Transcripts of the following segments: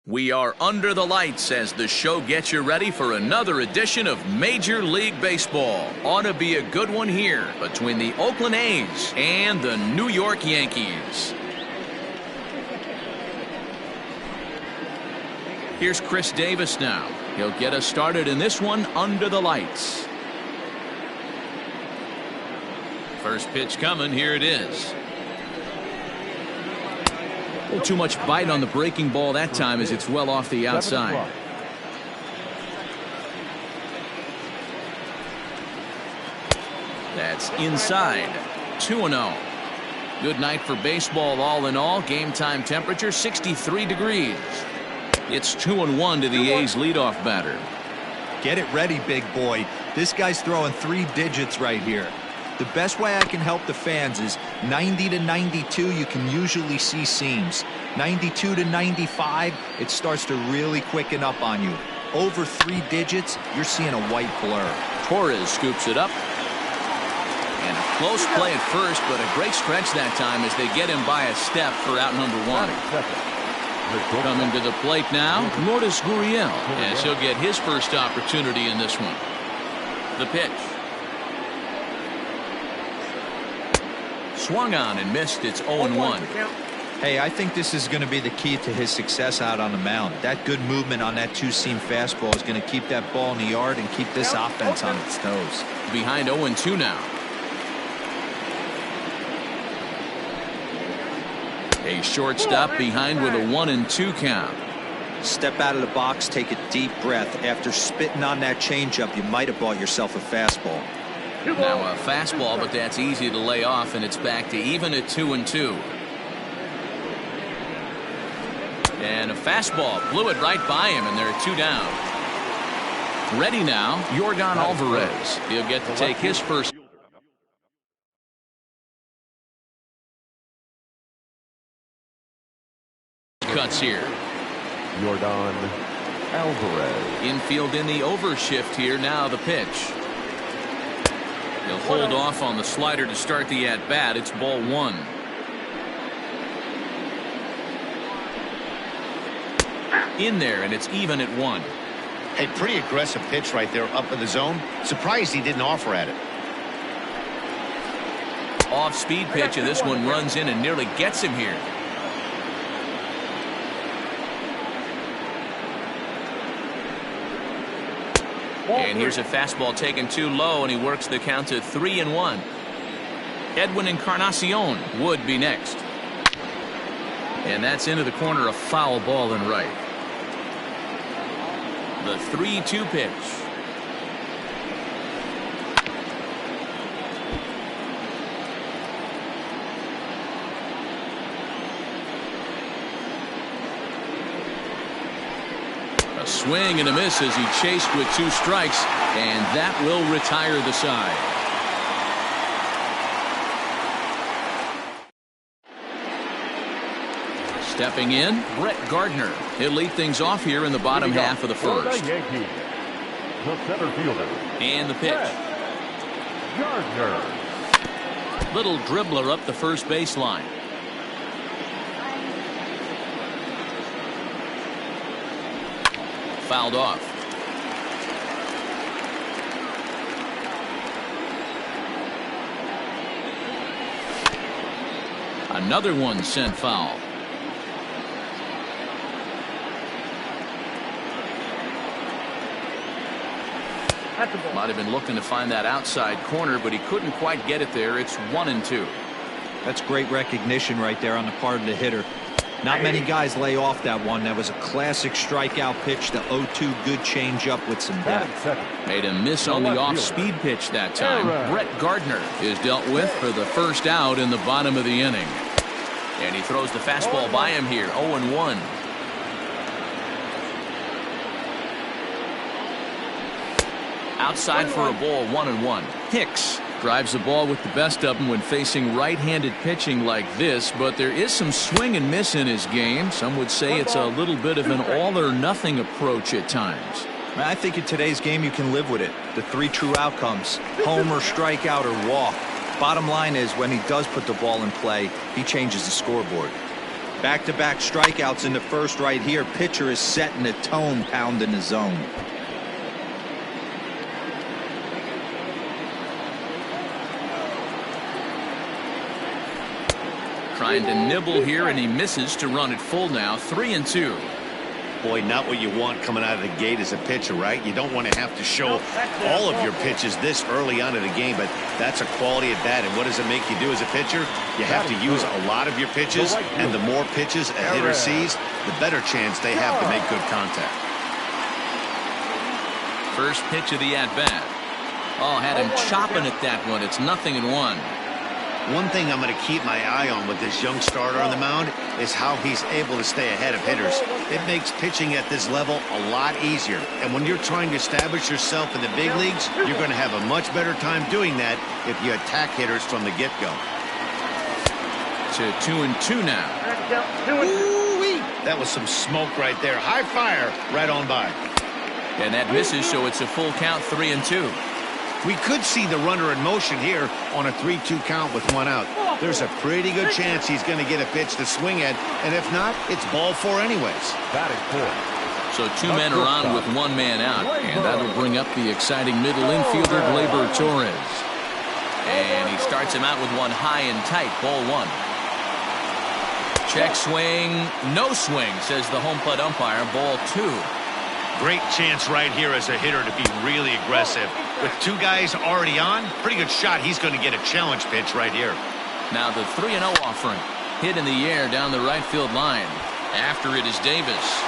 We are under the lights as the show gets you ready for another edition of Major League Baseball. Ought to be a good one here between the Oakland A's and the New York Yankees. Here's Chris Davis now. He'll get us started in this one under the lights. First pitch coming. Here it is. A little too much bite on the breaking ball that time as it's well off the outside. That's inside. 2-0. Good night for baseball all in all. Game time temperature 63 degrees. It's 2-1 to the A's leadoff batter. Get it ready, big boy. This guy's throwing 3 digits right here. The best way I can help the fans is 90 to 92, you can usually see seams. 92 to 95, it starts to really quicken up on you. Over 3 digits, you're seeing a white blur. Torres scoops it up. And a close play at first, but a great stretch that time as they get him by a step for out number 1. Coming to the plate now, Lourdes Gurriel, as he'll get his first opportunity in this one. The pitch. Swung on and missed. It's 0-1. Hey, I think this is going to be the key to his success out on the mound. That good movement on that 2-seam fastball is going to keep that ball in the yard and keep this offense on its toes. Behind 0-2 now. A shortstop behind with a 1-2 count. Step out of the box, take a deep breath. After spitting on that changeup, you might have bought yourself a fastball. Now a fastball, but that's easy to lay off, and it's back to even at 2-2. And a fastball blew it right by him, and they're 2 down. Ready now, Yordan Alvarez. He'll get to take his first. Cuts here. Yordan Alvarez. Infield in the overshift here. Now the pitch. He'll hold off on the slider to start the at-bat. It's ball 1. In there, and it's even at 1. A pretty aggressive pitch right there up in the zone. Surprised he didn't offer at it. Off-speed pitch, and this one runs in and nearly gets him here. And here's a fastball taken too low, and he works the count to 3-1. Edwin Encarnacion would be next. And that's into the corner, a foul ball and right. The 3-2 pitch. Swing and a miss as he chased with 2 strikes, and that will retire the side. Stepping in, Brett Gardner. He'll lead things off here in the bottom half of the first. The center fielder. And the pitch. Gardner. Little dribbler up the first baseline. Fouled off. Another one sent foul. Might have been looking to find that outside corner, but he couldn't quite get it there. It's 1-2. That's great recognition right there on the part of the hitter. Not many guys lay off that one. That was a classic strikeout pitch. The 0-2 good changeup with some depth. Made a miss on the off-speed pitch that time. Brett Gardner is dealt with for the first out in the bottom of the inning. And he throws the fastball by him here. 0-1. Outside for a ball, 1-1. Hicks drives the ball with the best of them when facing right-handed pitching like this, but there is some swing and miss in his game. Some would say it's a little bit of an all-or-nothing approach at times. I think in today's game you can live with it. The 3 true outcomes: homer, strikeout, or walk. Bottom line is, when he does put the ball in play, he changes the scoreboard. Back-to-back strikeouts in the first right here. Pitcher is setting the tone, pounding the zone. Trying to nibble here, and he misses to run it full now. 3-2. Boy, not what you want coming out of the gate as a pitcher, right? You don't want to have to show all of your pitches this early on in the game, but that's a quality at bat. And what does it make you do as a pitcher? You have to use a lot of your pitches, and the more pitches a hitter sees, the better chance they have to make good contact. First pitch of the at-bat. Oh, had him chopping at that one. It's 0-1. One thing I'm going to keep my eye on with this young starter on the mound is how he's able to stay ahead of hitters. It makes pitching at this level a lot easier. And when you're trying to establish yourself in the big leagues, you're going to have a much better time doing that if you attack hitters from the get-go. To 2-2 now. Ooh-wee. That was some smoke right there. High fire right on by. And that misses, so it's a full count, 3-2. We could see the runner in motion here on a 3-2 count with one out. There's a pretty good chance he's going to get a pitch to swing at, and if not, it's ball 4 anyways. Batting fourth. So 2 men are on with 1 man out, and that'll bring up the exciting middle infielder, Gleyber Torres. And he starts him out with one high and tight, ball 1. Check swing, no swing, says the home plate umpire, ball 2. Great chance right here as a hitter to be really aggressive. With 2 guys already on, pretty good shot. He's going to get a challenge pitch right here. Now the 3-0 offering. Hit in the air down the right field line. After it is Davis.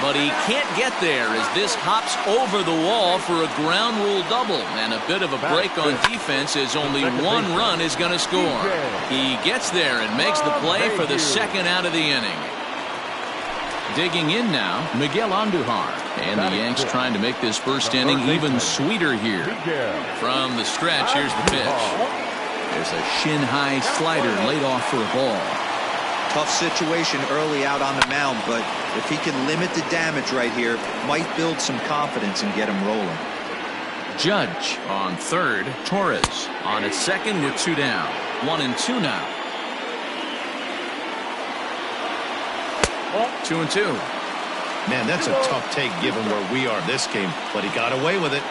But he can't get there as this hops over the wall for a ground rule double. And a bit of a break on defense as only 1 run is going to score. He gets there and makes the play for the 2nd out of the inning. Digging in now, Miguel Andujar. And the Yanks trying to make this first inning even sweeter here. From the stretch, here's the pitch. There's a shin-high slider laid off for a ball. Tough situation early out on the mound, but if he can limit the damage right here, might build some confidence and get him rolling. Judge on third, Torres on at second with 2 down. 1-2 now. 2-2. Man, that's a tough take given where we are this game, but he got away with it.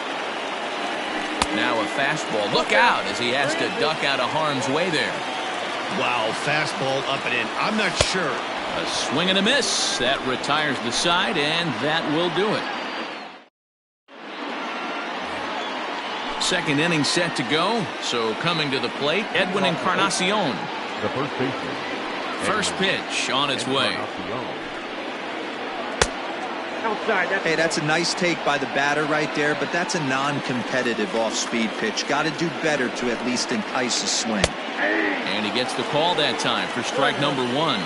Now a fastball. Look out as he has to duck out of harm's way there. Wow, fastball up and in. I'm not sure. A swing and a miss. That retires the side, and that will do it. Second inning set to go. So coming to the plate, Edwin Encarnacion. The first baseman. First pitch on its way. Hey, that's a nice take by the batter right there, but that's a non-competitive off-speed pitch. Got to do better to at least entice a swing. And he gets the call that time for strike number 1.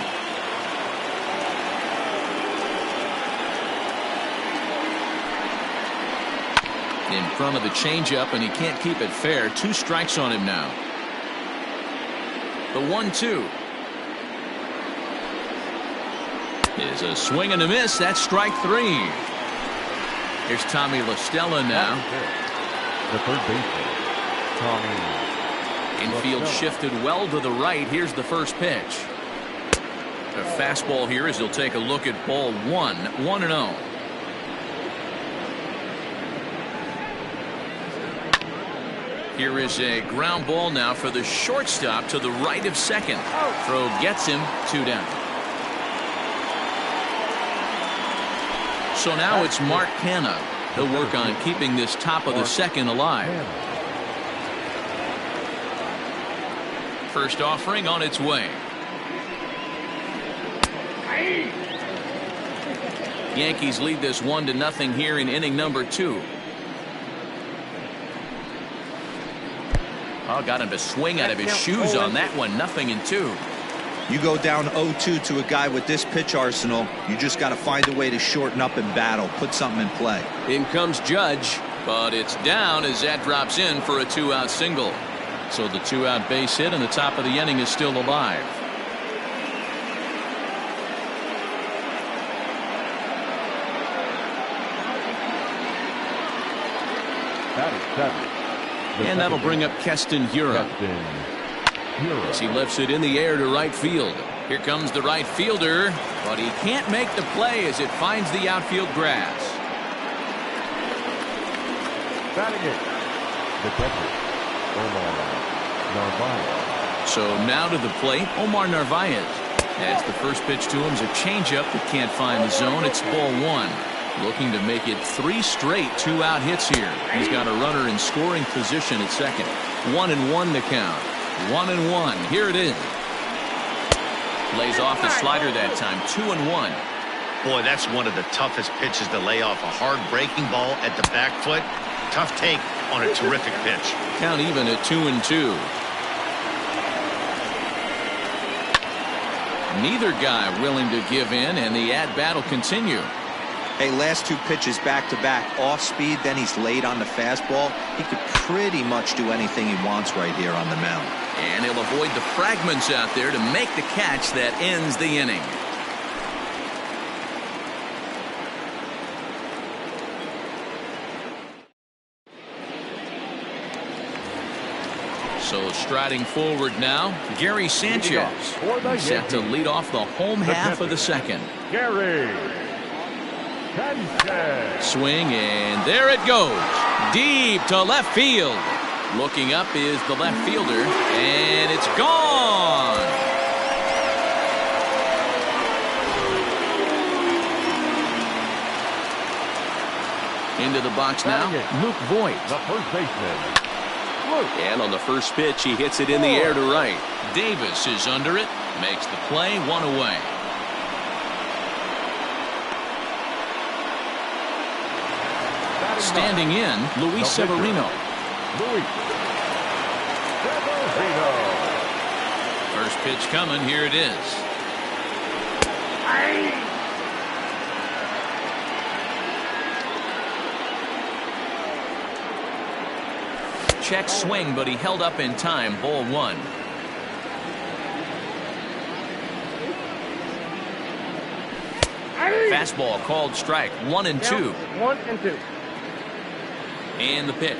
In front of the changeup, and he can't keep it fair. 2 strikes on him now. The 1-2. Is a swing and a miss. That's strike 3. Here's Tommy La Stella now. The third baseman, Tommy. Infield shifted well to the right. Here's the first pitch. A fastball here as he'll take a look at ball 1. 1-0. Here is a ground ball now for the shortstop to the right of second. Throw gets him. 2 down. So now it's Mark Canha. He'll work on keeping this top of the second alive. First offering on its way. Yankees lead this 1-0 here in inning number 2. Oh, got him to swing out of his shoes on that one. 0-2. You go down 0-2 to a guy with this pitch arsenal, you just got to find a way to shorten up and battle, put something in play. In comes Judge, but it's down as that drops in for a 2-out single. So the 2-out base hit and the top of the inning is still alive. That is 7. And that'll bring up Keston Hiura. As he lifts it in the air to right field. Here comes the right fielder, but he can't make the play as it finds the outfield grass. Batting it, the catcher, Omar Narvaez. So now to the plate, Omar Narvaez. As the first pitch to him is a changeup that can't find the zone. It's ball one. Looking to make it 3 straight 2-out hits here. He's got a runner in scoring position at second. 1-1 to count. 1-1. Here it is. Lays off the slider that time. 2-1. Boy, that's one of the toughest pitches to lay off. A hard breaking ball at the back foot. Tough take on a terrific pitch. Count even at 2-2. Neither guy willing to give in, and the at-bat will continue. Hey, last 2 pitches back-to-back off speed, then he's laid on the fastball. He could pretty much do anything he wants right here on the mound. And he'll avoid the fragments out there to make the catch that ends the inning. So striding forward now, Gary Sanchez. Set to lead off the home half of the second. Gary Sanchez. Swing, and there it goes. Deep to left field. Looking up is the left fielder, and it's gone. Into the box now, Luke Voigt. The first baseman. And on the first pitch, he hits it in the air to right. Davis is under it, makes the play, 1 away. Standing in, Luis Severino. First pitch coming, here it is. Check swing, but he held up in time. Ball 1. Fastball called strike. 1-2. 1-2. And the pitch.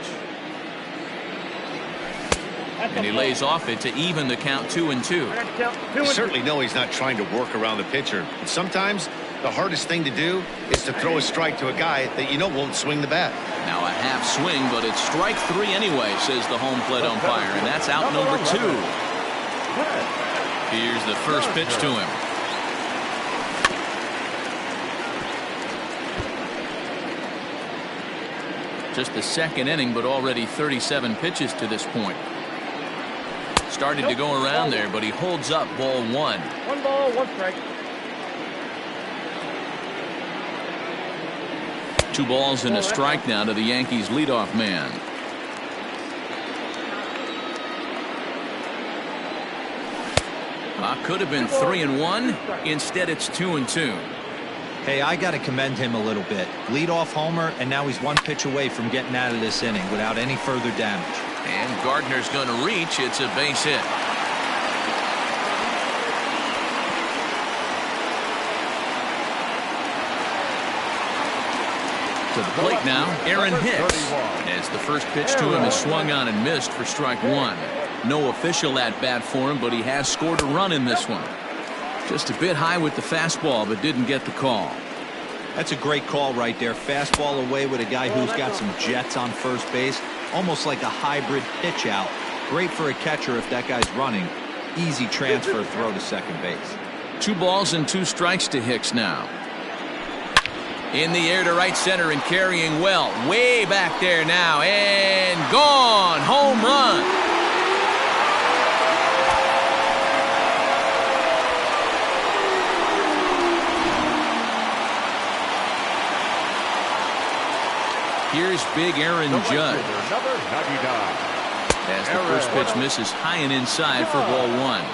And he lays off it to even the count. 2-2. You certainly know he's not trying to work around the pitcher. But sometimes the hardest thing to do is to throw a strike to a guy that you know won't swing the bat. Now a half swing, but it's strike 3 anyway, says the home plate umpire, and that's out number 2. Here's the first pitch to him. Just the second inning, but already 37 pitches to this point. Started to go around there, but he holds up. Ball 1. 1 ball, 1 strike. 2 balls and a strike now to the Yankees leadoff man. Could have been 3-1. Instead, it's 2-2. Hey, I got to commend him a little bit. Leadoff homer, and now he's 1 pitch away from getting out of this inning without any further damage. And Gardner's going to reach. It's a base hit. To the plate now, Aaron Hicks. As the first pitch to him is swung on and missed for strike 1. No official at bat for him, but he has scored a run in this one. Just a bit high with the fastball, but didn't get the call. That's a great call right there. Fastball away with a guy who's got some jets on first base. Almost like a hybrid pitch out. Great for a catcher if that guy's running. Easy transfer throw to second base. 2 balls and 2 strikes to Hicks now. In the air to right center and carrying well. Way back there now. And gone. Home run. Here's big Aaron Judge. As the first pitch misses high and inside for ball 1.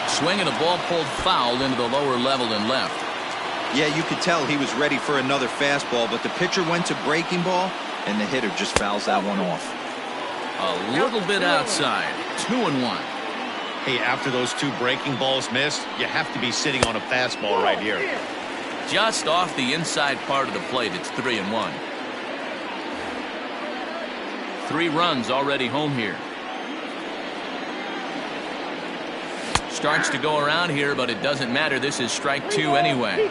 Swing and a ball pulled foul into the lower level and left. Yeah, you could tell he was ready for another fastball, but the pitcher went to breaking ball, and the hitter just fouls that one off. A little bit outside. 2-1. Hey, after those 2 breaking balls missed, you have to be sitting on a fastball right here. Just off the inside part of the plate, it's 3-1. 3 runs already home here. Starts to go around here, but it doesn't matter. This is strike 2 anyway.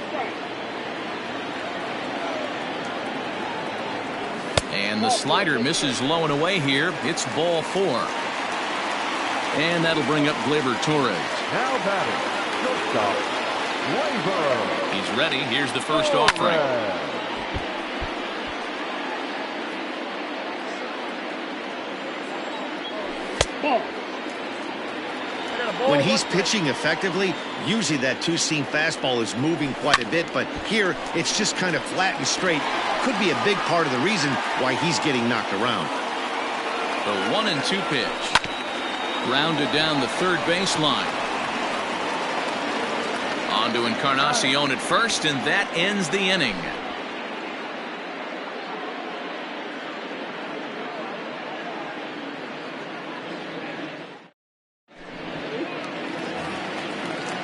And the slider misses low and away here. It's ball 4. And that'll bring up Gleyber Torres. Now batting, shortstop, Gleyber. He's ready. Here's the first offering. When he's pitching effectively, usually that two-seam fastball is moving quite a bit, but here it's just kind of flat and straight. Could be a big part of the reason why he's getting knocked around. The 1-2 pitch. Rounded down the third baseline. On to Encarnacion at first, and that ends the inning.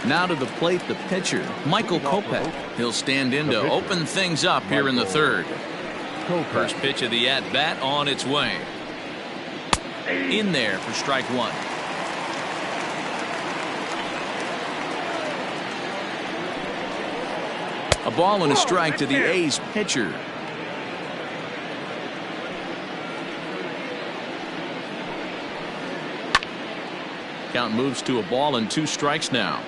Now to the plate, the pitcher, Michael Kopech. He'll stand in to open things up here in the third. First pitch of the at-bat on its way. In there for strike 1. A ball and a strike to the A's pitcher. Count moves to a ball and 2 strikes now.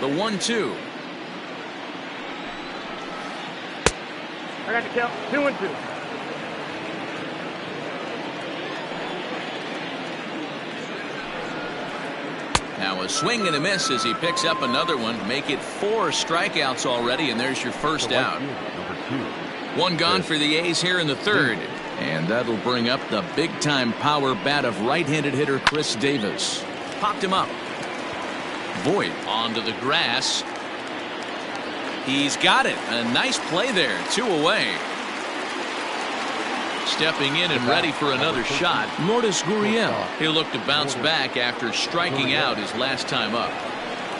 The 1-2. I got the count. 2-2. Now a swing and a miss as he picks up another one. Make it 4 strikeouts already, and there's your first out. 1 gone for the A's here in the third. And that'll bring up the big-time power bat of right-handed hitter Chris Davis. Popped him up. Voit onto the grass. He's got it. A nice play there. 2 away. Stepping in and ready for another shot, Lourdes Gurriel. He'll look to bounce back after striking out his last time up.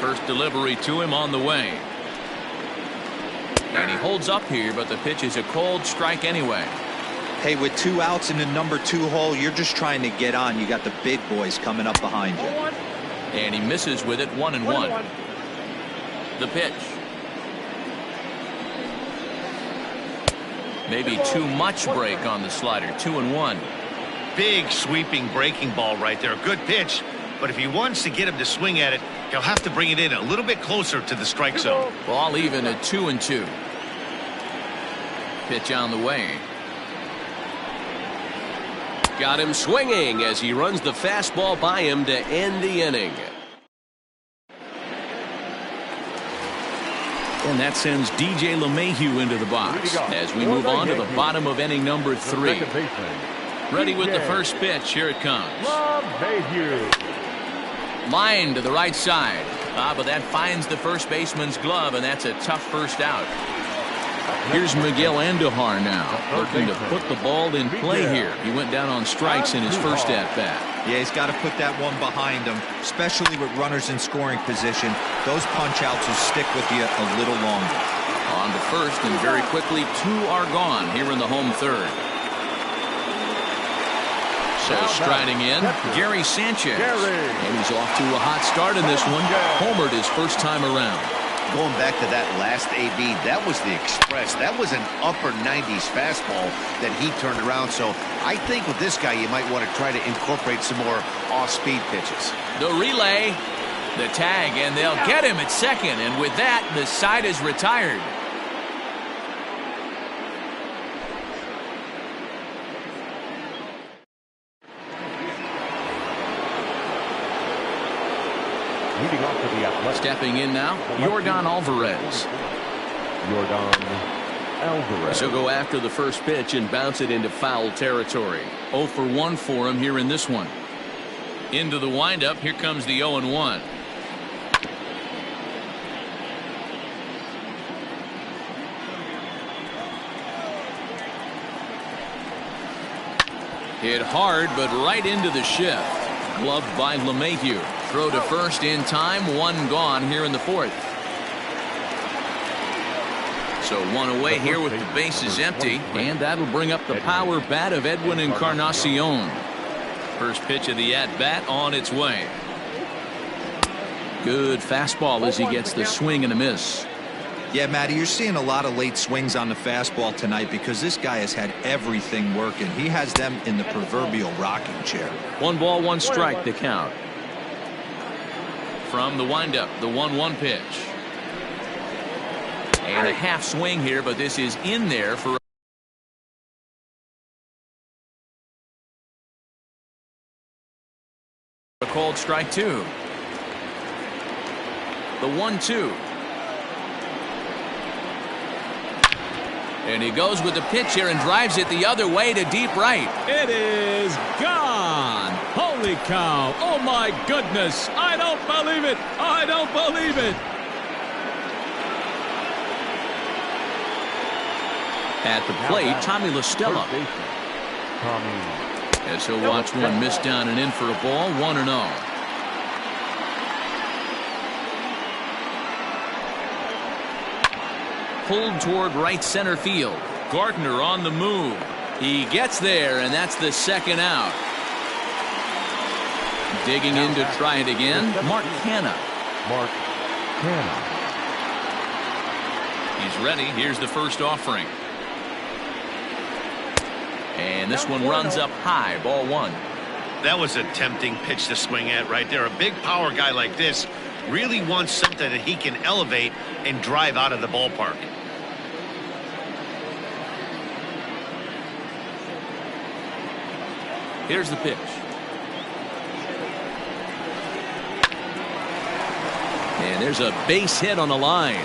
First delivery to him on the way. And he holds up here, but the pitch is a cold strike anyway. Hey, with 2 outs in the number 2 hole, you're just trying to get on. You got the big boys coming up behind you. And he misses with it. 1-1. The pitch. Maybe too much break on the slider. 2-1. Big sweeping breaking ball right there. A good pitch, but if he wants to get him to swing at it, he'll have to bring it in a little bit closer to the strike zone. Ball even at 2-2. Pitch on the way. Got him swinging as he runs the fastball by him to end the inning. And that sends DJ LeMahieu into the box as we move on to the bottom of inning number 3. Ready with the first pitch. Here it comes. Line to the right side. But that finds the first baseman's glove, and that's a tough first out. Here's Miguel Andujar now, looking to put the ball in play here. He went down on strikes in his first at-bat. Yeah, he's got to put that one behind him, especially with runners in scoring position. Those punch-outs will stick with you a little longer. On to first, and very quickly 2 are gone here in the home third. So striding in, Gary Sanchez. And he's off to a hot start in this one. Homered his first time around. Going back to that last AB, that was the express. That was an upper 90s fastball that he turned around. So I think with this guy, you might want to try to incorporate some more off-speed pitches. The relay, the tag, and they'll get him at second. And with that, the side is retired. Stepping in now, Yordan Alvarez. So go after the first pitch and bounce it into foul territory. 0 for 1 for him here in this one. Into the windup, here comes the 0-1. Hit hard, but right into the shift. Gloved by LeMahieu. Throw to first in time. 1 gone here in the fourth. So one away here with the bases empty, and that'll bring up the power bat of Edwin Encarnacion. First pitch of the at-bat on its way. Good fastball as he gets the swing and a miss. Yeah, Matty, you're seeing a lot of late swings on the fastball tonight because this guy has had everything working. He has them in the proverbial rocking chair. 1 ball, 1 strike, the count. From the windup, the 1-1 pitch. And a half swing here, but this is in there for a called strike 2. The 1-2. And he goes with the pitch here and drives it the other way to deep right. It is gone. Holy cow. Oh, my goodness. I don't believe it. I don't believe it. At the plate, Tommy La Stella. As he'll watch one miss down and in for a ball, 1-0. Pulled toward right center field. Gardner on the move. He gets there, and that's the second out. Digging in to try it again, Mark Canha. He's ready. Here's the first offering. And this one runs up high, ball 1. That was a tempting pitch to swing at right there. A big power guy like this really wants something that he can elevate and drive out of the ballpark. Here's the pitch. And there's a base hit on the line.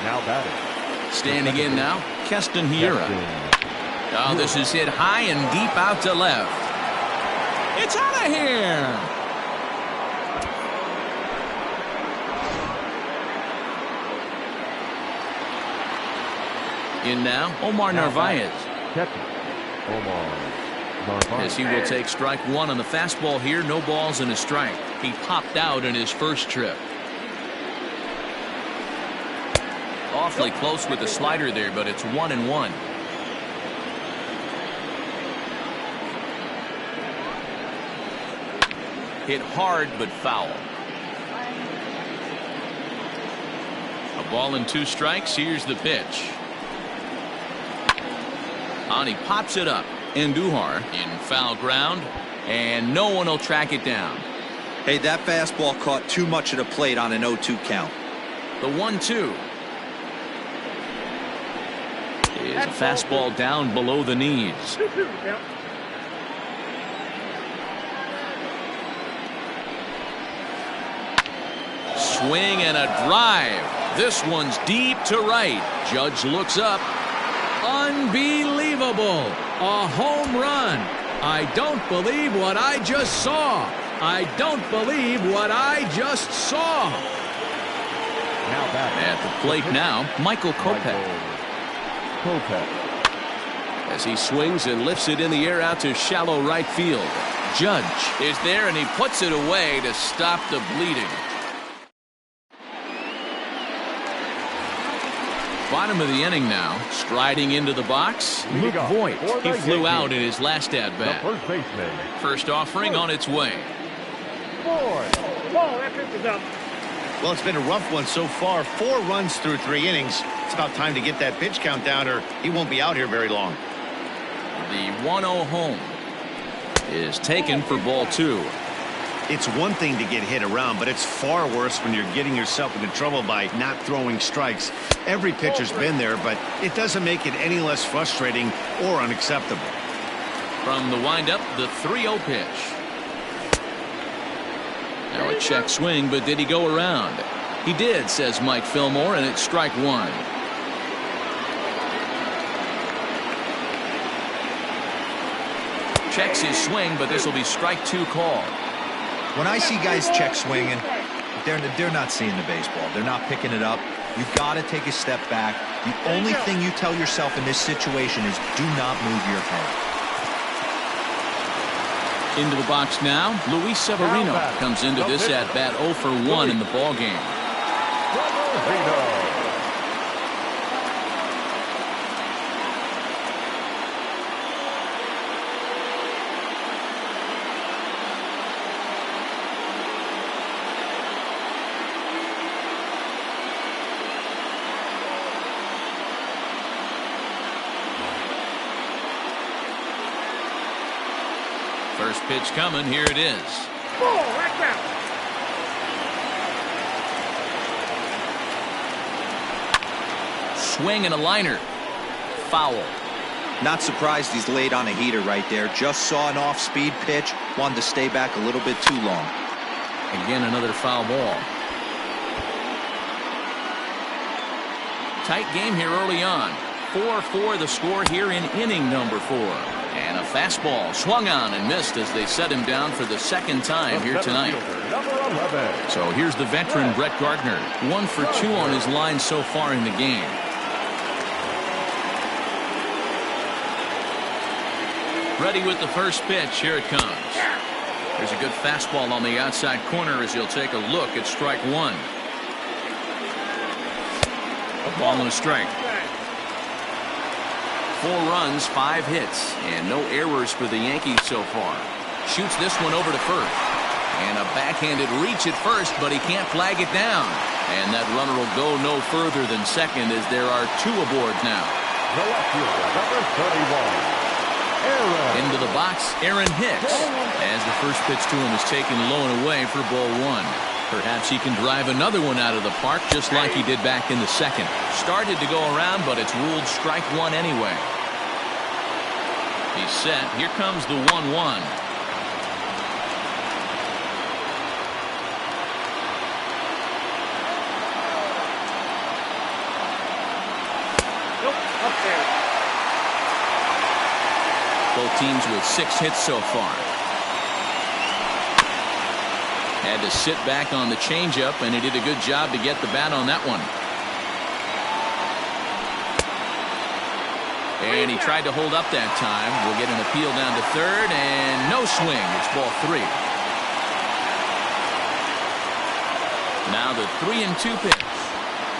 Now batting. Standing in now, Keston Hiura. Oh, this is hit high and deep out to left. It's out of here. In now, Omar Narvaez. As he will take strike 1 on the fastball here. No balls and a strike. He popped out in his first trip. Awfully close with the slider there, but it's 1-1. Hit hard but foul. A ball and 2 strikes. Here's the pitch. And he pops it up. Andujar in foul ground, and no one will track it down. Hey, that fastball caught too much of the plate on an 0-2 count. The 1-2 is a fastball down below the knees. Swing and a drive. This one's deep to right. Judge looks up. Unbelievable. A home run. I don't believe what I just saw. I don't believe what I just saw. At the plate now, Michael Kopech. As he swings and lifts it in the air out to shallow right field. Judge is there, and he puts it away to stop the bleeding. Bottom of the inning now, striding into the box, Luke Voigt. He flew out in his last at-bat. First offering on its way. That pitch is up. Well, it's been a rough one so far. 4 runs through 3 innings. It's about time to get that pitch count down, or he won't be out here very long. The 1-0 home is taken for ball 2. It's one thing to get hit around, but it's far worse when you're getting yourself into trouble by not throwing strikes. Every pitcher's been there, but it doesn't make it any less frustrating or unacceptable. From the windup, the 3-0 pitch. Now a check swing, but did he go around? He did, says Mike Fillmore, and it's strike 1. Checks his swing, but this will be strike 2 call. When I see guys check swinging, they're not seeing the baseball. They're not picking it up. You've got to take a step back. The only thing you tell yourself in this situation is do not move your head. Into the box now, Luis Severino comes into this at bat 0 for 1 in the ball game. First pitch coming. Here it is. Ball, right down. Swing and a liner. Foul. Not surprised he's laid on a heater right there. Just saw an off-speed pitch. Wanted to stay back a little bit too long. Again, another foul ball. Tight game here early on. 4-4 the score here in inning number 4. And a fastball swung on and missed as they set him down for the second time here tonight. So here's the veteran Brett Gardner. 1 for 2 on his line so far in the game. Ready with the first pitch. Here it comes. There's a good fastball on the outside corner as he'll take a look at strike 1. A ball and a strike. 4 runs, 5 hits, and no errors for the Yankees so far. Shoots this one over to first. And a backhanded reach at first, but he can't flag it down. And that runner will go no further than second as there are 2 aboard now. The left fielder, number 31, Aaron. Into the box, Aaron Hicks. As the first pitch to him is taken low and away for ball 1. Perhaps he can drive another one out of the park just like he did back in the second. Started to go around, but it's ruled strike 1 anyway. He's set. Here comes the 1-1. Both teams with 6 hits so far. Had to sit back on the changeup, and he did a good job to get the bat on that one. And he tried to hold up that time. We'll get an appeal down to third, and no swing. It's ball 3. Now the 3-2 pitch.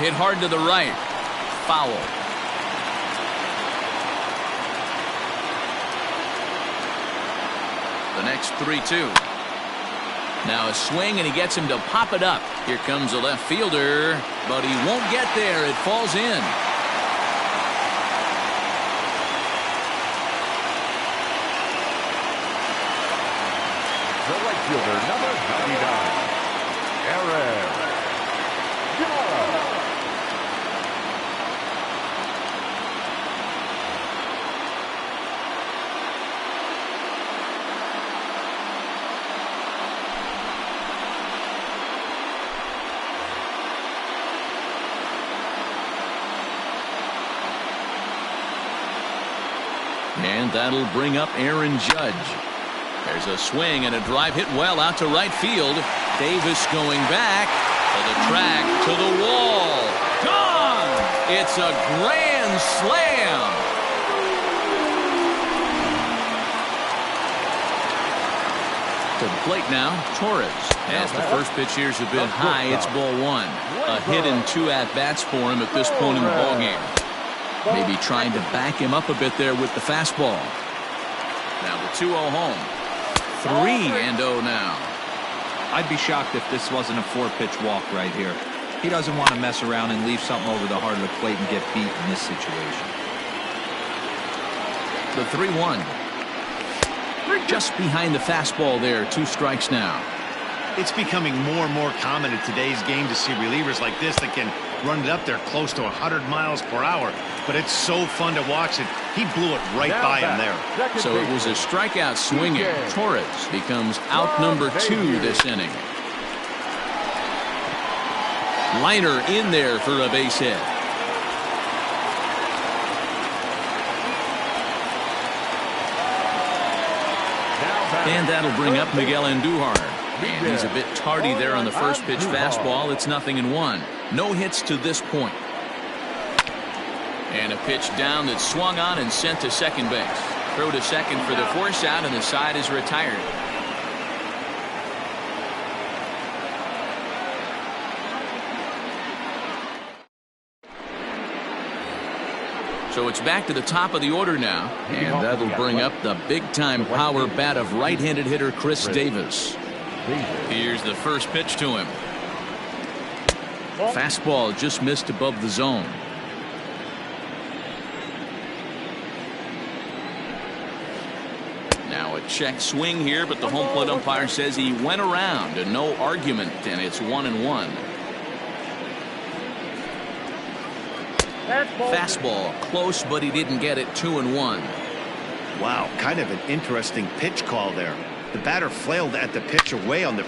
Hit hard to the right. Foul. The next 3-2. Now a swing, and he gets him to pop it up. Here comes the left fielder, but he won't get there. It falls in. The right fielder, number 99, Aaron. And that'll bring up Aaron Judge. There's a swing and a drive hit well out to right field. Davis going back to the track, to the wall. Gone! It's a grand slam. To the plate now, Torres. As the first pitch here is a bit high, it's ball 1. A hit and 2 at-bats for him at this point in the ballgame. Maybe trying to back him up a bit there with the fastball. Now the 2-0 home. 3-0 now. I'd be shocked if this wasn't a 4-pitch walk right here. He doesn't want to mess around and leave something over the heart of the plate and get beat in this situation. The 3-1. Just behind the fastball there. 2 strikes now. It's becoming more and more common in today's game to see relievers like this that can run it up there close to 100 miles per hour. But it's so fun to watch it. He blew it right by him there. So it was a strikeout swinging. Torres becomes out number 2 this inning. Liner in there for a base hit. And that'll bring up Miguel Andujar. And he's a bit tardy there on the first pitch fastball. It's 0-1. No hits to this point. And a pitch down that swung on and sent to second base. Throw to second for the force out, and the side is retired. So it's back to the top of the order now, and that'll bring up the big-time power bat of right-handed hitter Chris Davis. Here's the first pitch to him. Fastball just missed above the zone. Now a check swing here, but the home plate umpire says he went around, and no argument, and it's 1-1. Fastball close, but he didn't get it. 2-1. Wow, kind of an interesting pitch call there. The batter flailed at the pitch away on the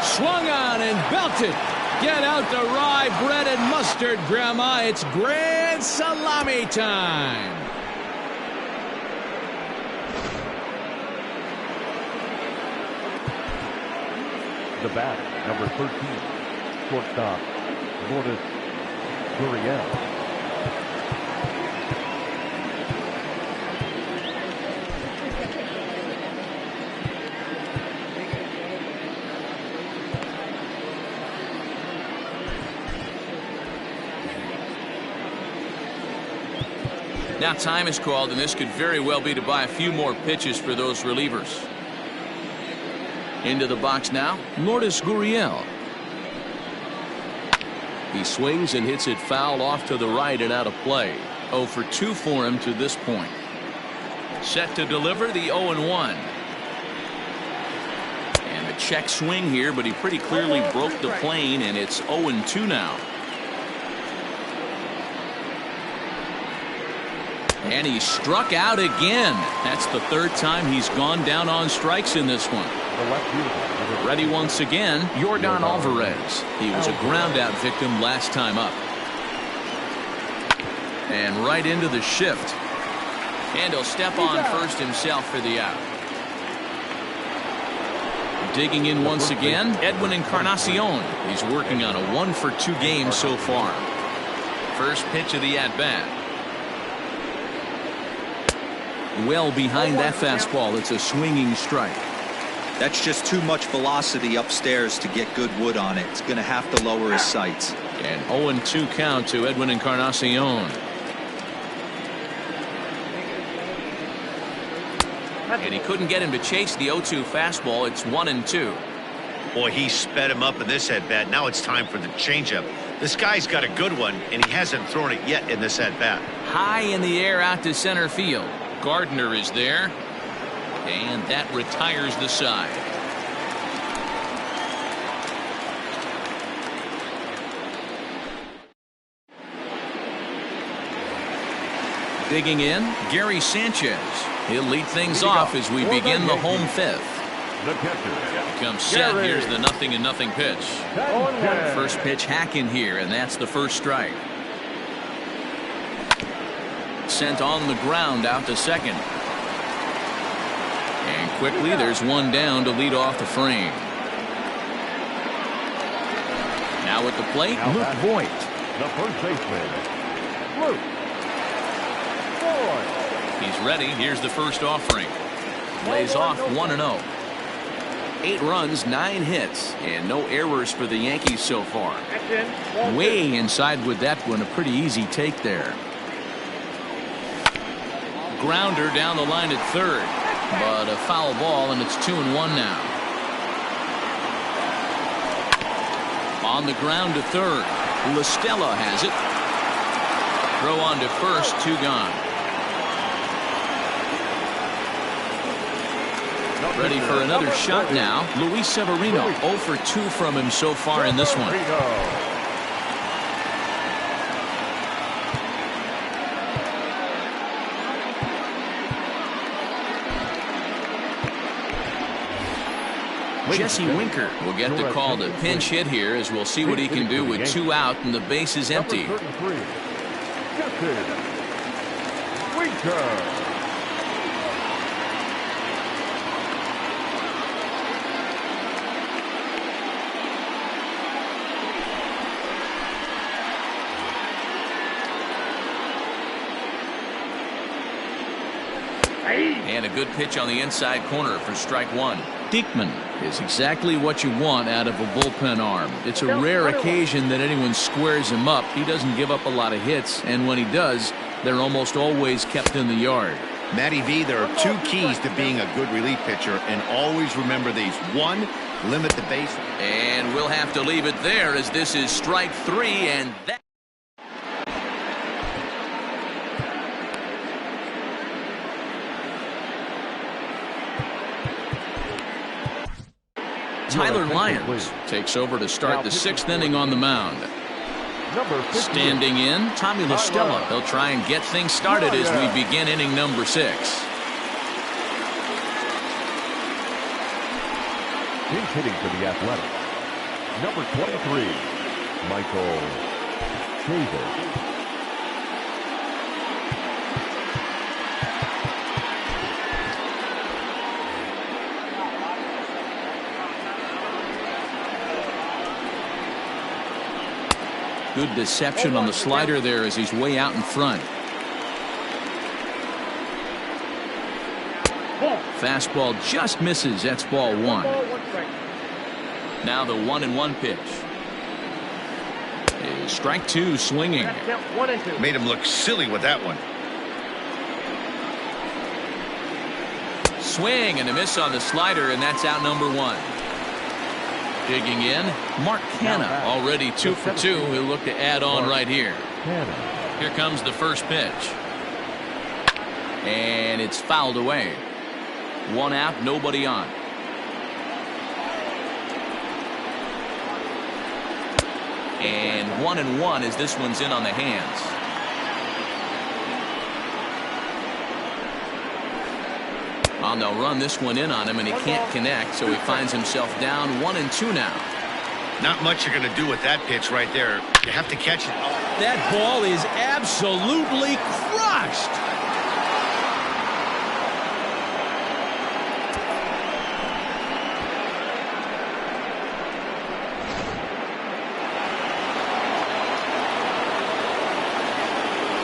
Swung on and belted. Get out the rye bread and mustard, Grandma. It's grand salami time. The bat, number 13, shortstop, Lourdes Gurriel. Now time is called, and this could very well be to buy a few more pitches for those relievers. Into the box now, Lourdes Gurriel. He swings and hits it foul off to the right and out of play. 0 for 2 for him to this point. Set to deliver the 0-1. And a check swing here, but he pretty clearly broke the plane, and it's 0-2 now. And he struck out again. That's the third time he's gone down on strikes in this one. Ready once again, Yordan Alvarez. He was a ground out victim last time up. And right into the shift. And he'll step on first himself for the out. Digging in once again, Edwin Encarnacion. He's working on a 1 for 2 game so far. First pitch of the at-bat. Well behind that fastball. It's a swinging strike. That's just too much velocity upstairs to get good wood on it. It's going to have to lower his sights. And 0-2 count to Edwin Encarnacion. And he couldn't get him to chase the 0-2 fastball. It's 1-2. Boy, he sped him up in this at-bat. Now it's time for the changeup. This guy's got a good one, and he hasn't thrown it yet in this at-bat. High in the air out to center field. Gardner is there, and that retires the side. Digging in, Gary Sanchez. He'll lead things off as we begin the home fifth. The catcher comes set. Here's the 0-0 pitch. First pitch hack in here, and that's the first strike. Sent on the ground out to second. And quickly there's one down to lead off the frame. Now at the plate, Luke Voigt. The first baseman, Luke Voigt. He's ready. Here's the first offering. Lays off 1-0. 8 runs, 9 hits, and no errors for the Yankees so far. Way inside with that one. A pretty easy take there. Grounder down the line at third, but a foul ball, and it's 2-1 now. On the ground to third, LaStella has it. Throw on to first, 2 gone. Ready for another shot now. Luis Severino, 0 for 2 from him so far in this one. Jesse Winker will get the call to pinch hit here, as we'll see what he can do with 2 out and the base is empty. And a good pitch on the inside corner for strike one. Diekman is exactly what you want out of a bullpen arm. It's a rare occasion that anyone squares him up. He doesn't give up a lot of hits, and when he does, they're almost always kept in the yard. Matty V, there are two keys to being a good relief pitcher, and always remember these. One, limit the base. And we'll have to leave it there as this is strike three, and that. Tyler Lyons takes over to start the sixth inning on the mound. Standing in, Tommy LaStella. He'll try and get things started as we begin inning number 6. Pinch hitting for the Athletics, number 23, Michael Davis. Good deception on the slider there as he's way out in front. Fastball just misses. That's ball one. Now the 1-1 pitch. Is strike two swinging. Made him look silly with that one. Swing and a miss on the slider, and that's out number one. Digging in, Mark Canha, already 2 for 2. He'll look to add on right here. Here comes the first pitch. And it's fouled away. 1 out, nobody on. And 1-1 as this one's in on the hands. Oh, they'll run this one in on him, and he can't connect, so he finds himself down 1-2 now. Not much you're going to do with that pitch right there. You have to catch it. That ball is absolutely crushed.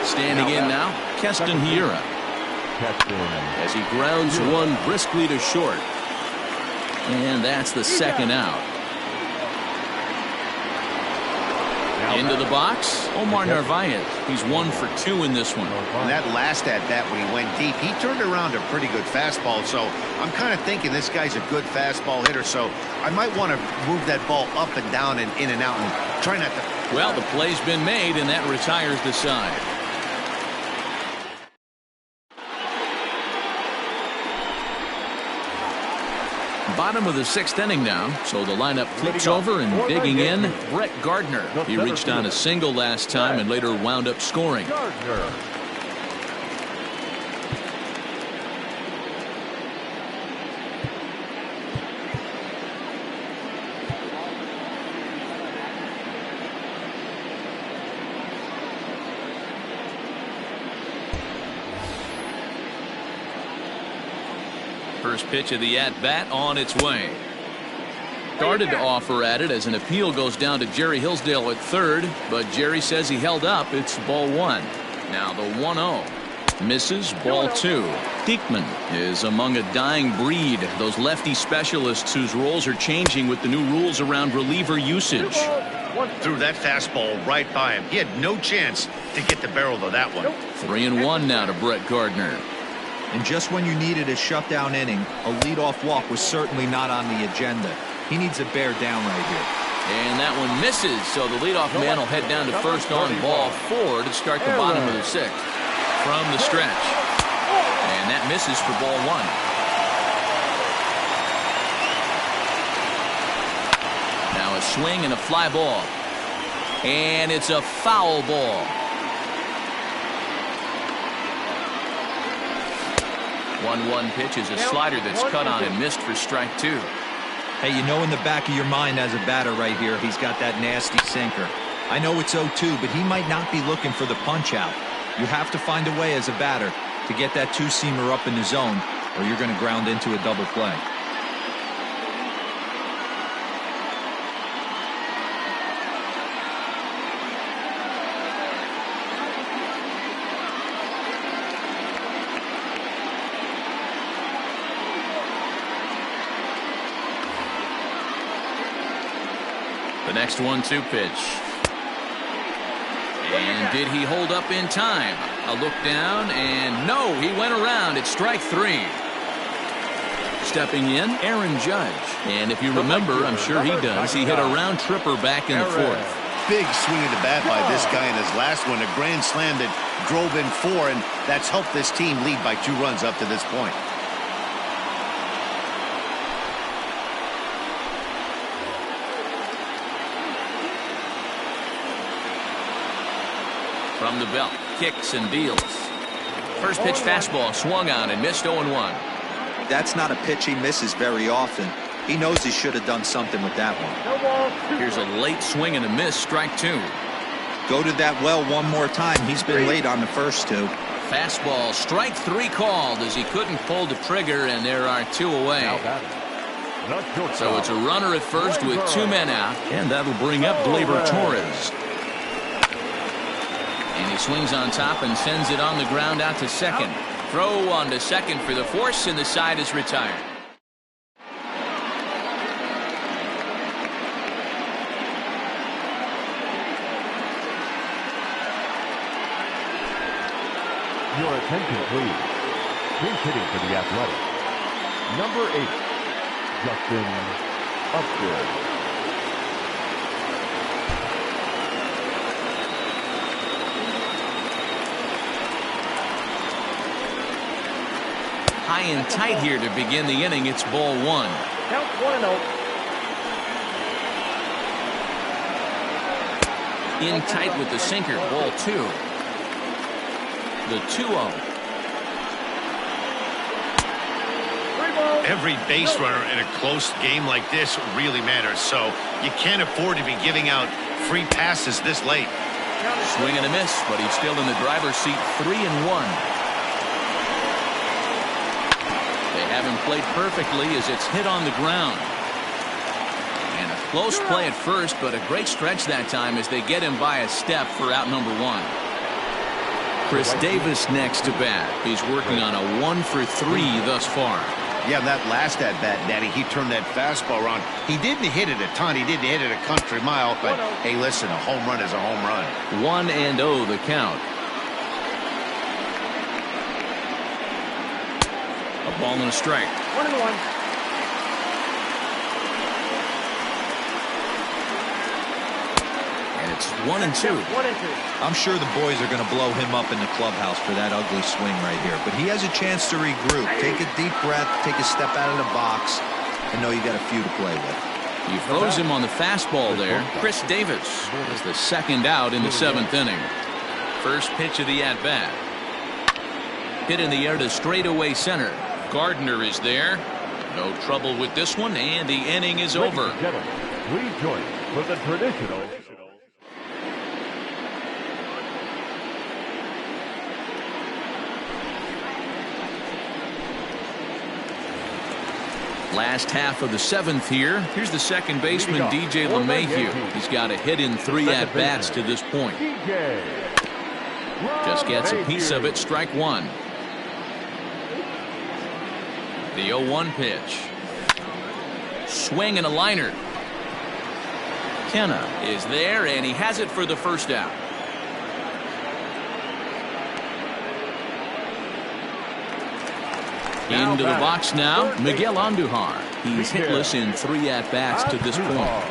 Standing in now, Keston Hiura. As he grounds one briskly to short. And that's the second out. Into the box, Omar Narvaez. He's 1 for 2 in this one. And that last at bat when he went deep, he turned around a pretty good fastball. So I'm kind of thinking this guy's a good fastball hitter. So I might want to move that ball up and down and in and out and try not to. Well, the play's been made, and that retires the side. Bottom of the 6th inning now, so the lineup flips over, and digging in, Brett Gardner. He reached on a single last time and later wound up scoring. First pitch of the at-bat on its way. Started to offer at it as an appeal goes down to Jerry Hillsdale at third, but Jerry says he held up. It's ball one. Now the 1-0. Misses, ball two. Diekman is among a dying breed, those lefty specialists whose roles are changing with the new rules around reliever usage. Threw that fastball right by him. He had no chance to get the barrel of that one. 3-1 now to Brett Gardner. And just when you needed a shutdown inning, a leadoff walk was certainly not on the agenda. He needs a bear down right here. And that one misses, so the leadoff man will head down to first on ball 4 to start the bottom of the 6th. From the stretch. And that misses for ball 1. Now a swing and a fly ball. And it's a foul ball. 1-1 pitch is a slider that's cut on and missed for strike 2. Hey, you know in the back of your mind as a batter right here, he's got that nasty sinker. I know it's 0-2, but he might not be looking for the punch out. You have to find a way as a batter to get that two-seamer up in the zone, or you're going to ground into a double play. The next 1-2 pitch. And did he hold up in time? A look down, and no, he went around. It's strike 3. Stepping in, Aaron Judge. And if you remember, I'm sure he does, he hit a round tripper back in the 4th. Big swing of the bat by this guy in his last one. A grand slam that drove in 4, and that's helped this team lead by 2 runs up to this point. From the belt, kicks and deals. First pitch fastball swung on and missed 0-1. That's not a pitch he misses very often. He knows he should have done something with that one. Here's a late swing and a miss, strike 2. Go to that well one more time. He's been late on the first 2. Fastball, strike 3 called as he couldn't pull the trigger, and there are 2 away. So it's a runner at first with 2 men out, and that'll bring up Gleyber Torres. And he swings on top and sends it on the ground out to second. Throw on to second for the force, and the side is retired. Your attention, please. Pinch hitting for the Athletic. Number 8, Justin Upton. High and tight here to begin the inning. It's ball 1. Count 1-0. In tight with the sinker, ball 2. The 2-0. Every base runner in a close game like this really matters, so you can't afford to be giving out free passes this late. Swing and a miss, but he's still in the driver's seat. 3-1. They have him played perfectly as it's hit on the ground. And a close play at first, but a great stretch that time as they get him by a step for out number 1. Chris Davis next to bat. He's working on a 1 for 3 thus far. Yeah, that last at bat, Daddy, he turned that fastball around. He didn't hit it a ton. He didn't hit it a country mile. But, hey, listen, a home run is a home run. 1-0 the count. A ball and a strike. 1-1. And it's 1-2. 1-2. I'm sure the boys are going to blow him up in the clubhouse for that ugly swing right here. But he has a chance to regroup. Take a deep breath, take a step out of the box, and know you got a few to play with. He throws him on the fastball there. Chris Davis is the second out in the 7th inning. First pitch of the at-bat. Hit in the air to straightaway center. Gardner is there. No trouble with this one, and the inning is over. Please join for the traditional. Last half of the 7th here. Here's the second baseman, DJ LeMahieu. He's got a hit in 3 at-bats to this point. Just gets a piece of it, strike 1. The 0-1 pitch. Swing and a liner. Kenna is there, and he has it for the first out. Into the box now, Miguel Andujar. He's hitless in 3 at-bats to this point.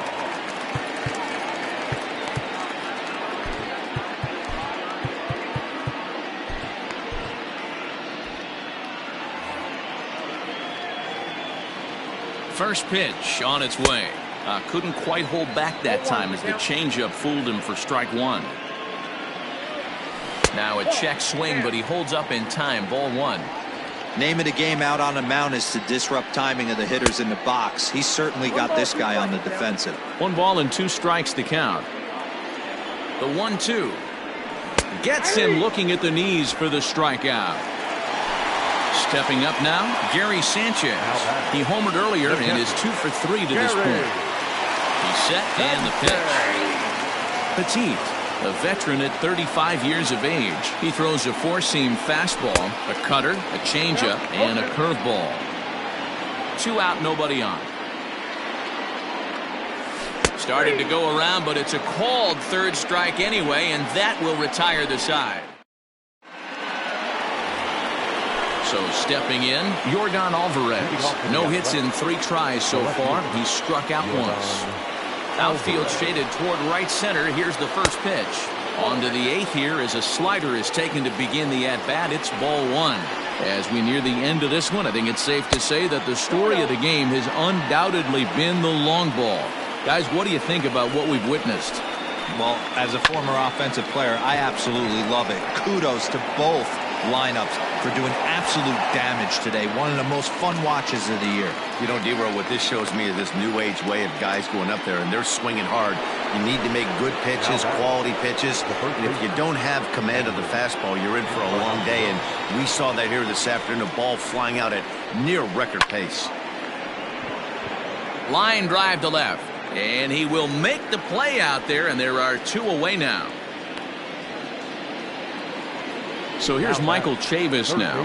First pitch on its way. Couldn't quite hold back that time as the changeup fooled him for strike 1. Now a check swing, but he holds up in time. Ball 1. Name of the game out on the mound is to disrupt timing of the hitters in the box. He's certainly got this guy on the defensive. 1 ball and 2 strikes the count. The 1-2 gets him looking at the knees for the strikeout. Stepping up now, Gary Sanchez. He homered earlier and is 2 for 3 to this point. He's set and the pitch. Petit, a veteran at 35 years of age. He throws a 4-seam fastball, a cutter, a changeup, and a curveball. 2 out, nobody on. Started to go around, but it's a called third strike anyway, and that will retire the side. So stepping in, Yordan Alvarez. No hits in 3 tries so far. He's struck out once. Outfield shaded toward right center. Here's the first pitch. On to the 8th here as a slider is taken to begin the at-bat. It's ball 1. As we near the end of this one, I think it's safe to say that the story of the game has undoubtedly been the long ball. Guys, what do you think about what we've witnessed? Well, as a former offensive player, I absolutely love it. Kudos to both lineups for doing absolute damage today. One of the most fun watches of the year. You know, D-Row, what this shows me is this new age way of guys going up there, and they're swinging hard. You need to make good pitches, quality pitches. And if you don't have command of the fastball, you're in for a long day. And we saw that here this afternoon, a ball flying out at near record pace. Line drive to left. And he will make the play out there, and there are 2 away now. So here's Michael Chavis now.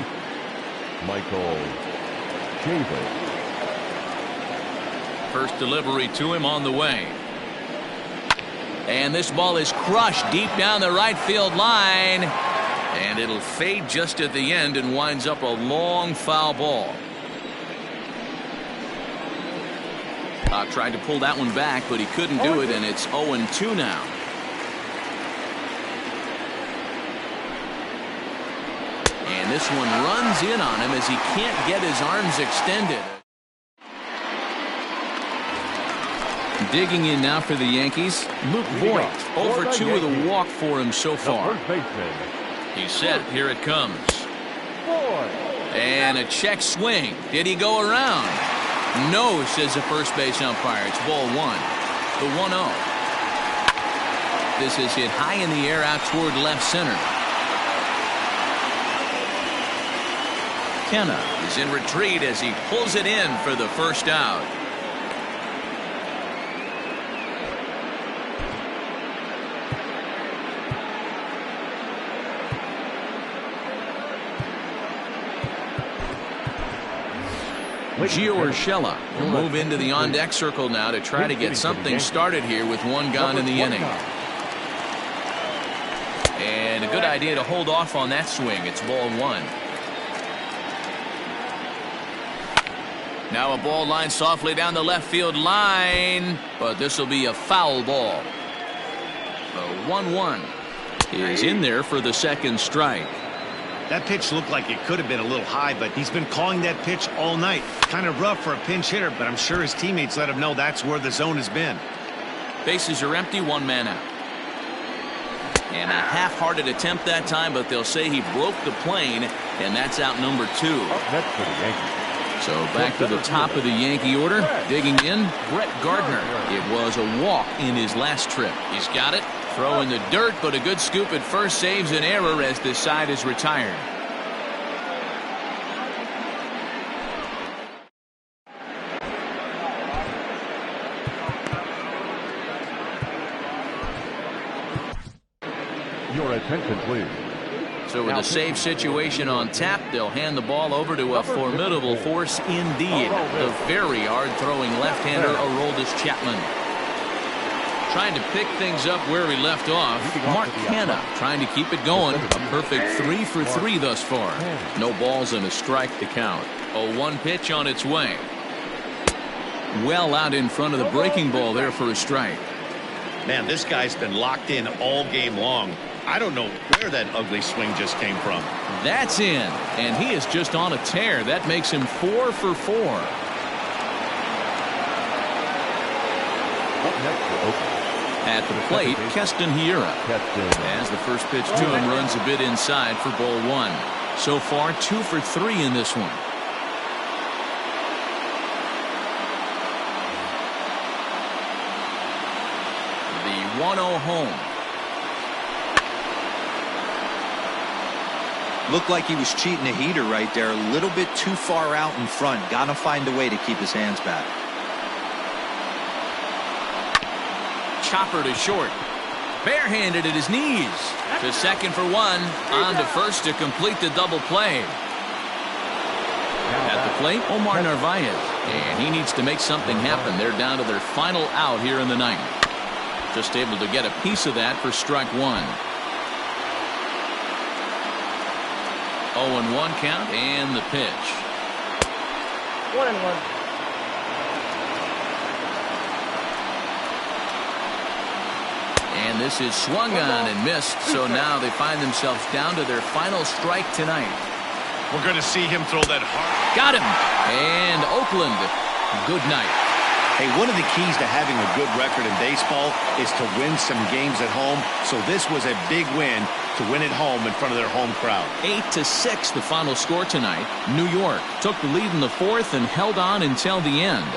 Michael Chavis. First delivery to him on the way. And this ball is crushed deep down the right field line. And it'll fade just at the end and winds up a long foul ball. Tried to pull that one back, but he couldn't do it, and it's 0-2 now. And this one runs in on him as he can't get his arms extended. Digging in now for the Yankees, Luke Voigt. 0-2 with a walk for him so far. He's set. Here it comes. And a check swing. Did he go around? No, says the first base umpire. It's ball 1. The 1-0. This is hit high in the air out toward left center. Kenna is in retreat as he pulls it in for the first out. Gio Urshela will move into the on-deck circle now to try to get something started here with 1 gone in the inning. And a good idea to hold off on that swing. It's ball 1. Now a ball line softly down the left field line, but this will be a foul ball. The 1-1 is in there for the second strike. That pitch looked like it could have been a little high, but he's been calling that pitch all night. Kind of rough for a pinch hitter, but I'm sure his teammates let him know that's where the zone has been. Bases are empty, 1 man out. And a half-hearted attempt that time, but they'll say he broke the plane, and that's out number 2. That's for the Yankees. So back to the top of the Yankee order. Digging in, Brett Gardner. It was a walk in his last trip. He's got it. Throw in the dirt, but a good scoop at first saves an error as this side is retired. Your attention, please. So with a save situation on tap, they'll hand the ball over to a formidable force indeed. The very hard-throwing left-hander Aroldis Chapman. Trying to pick things up where he left off. Mark Canha trying to keep it going. A perfect 3 for 3 thus far. No balls and a strike to count. A 1 pitch on its way. Well out in front of the breaking ball there for a strike. Man, this guy's been locked in all game long. I don't know where that ugly swing just came from. That's in, and he is just on a tear. That makes him 4 for 4. Up next for Oakland. At the plate, Keston Hiura. As the first pitch to him runs a bit inside for ball 1. So far, 2 for 3 in this one. The 1-0 home. Looked like he was cheating a heater right there. A little bit too far out in front. Gotta find a way to keep his hands back. Chopper to short. Barehanded at his knees. To second for 1. On to first to complete the double play. At the plate, Omar Narvaez. And he needs to make something happen. They're down to their final out here in the ninth. Just able to get a piece of that for strike one. 0-1 count and the pitch. 1-1. And this is swung on and missed. So now they find themselves down to their final strike tonight. We're going to see him throw that hard. Got him. And Oakland, good night. Hey, one of the keys to having a good record in baseball is to win some games at home. So this was a big win to win at home in front of their home crowd. 8-6 the final score tonight. New York took the lead in the fourth and held on until the end.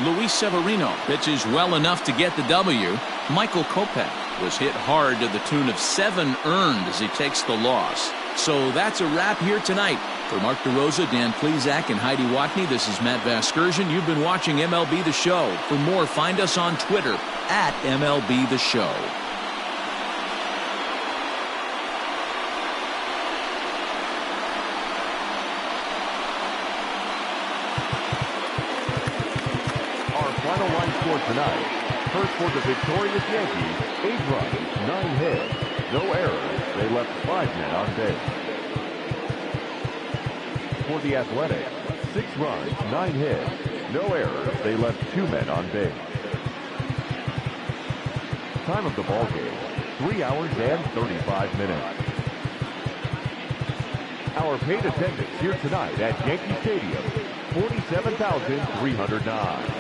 Luis Severino pitches well enough to get the W. Michael Kopech was hit hard to the tune of 7 earned as he takes the loss. So that's a wrap here tonight. For Mark DeRosa, Dan Plesac, and Heidi Watney, this is Matt Vasgersian. You've been watching MLB The Show. For more, find us on Twitter at MLB The Show. Our final line score tonight. First for the victorious Yankees, 8 runs, 9 hits, no errors. They left 5 men on base. For the Athletics, 6 runs, 9 hits, no errors. They left 2 men on base. Time of the ball game, 3 hours and 35 minutes. Our paid attendance here tonight at Yankee Stadium, 47,309.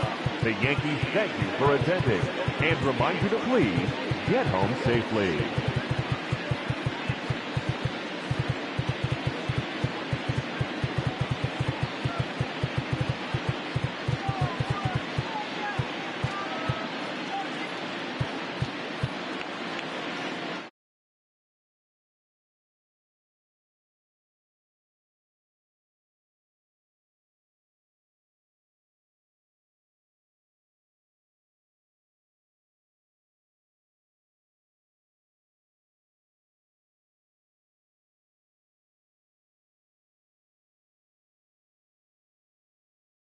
The Yankees thank you for attending and remind you to please get home safely.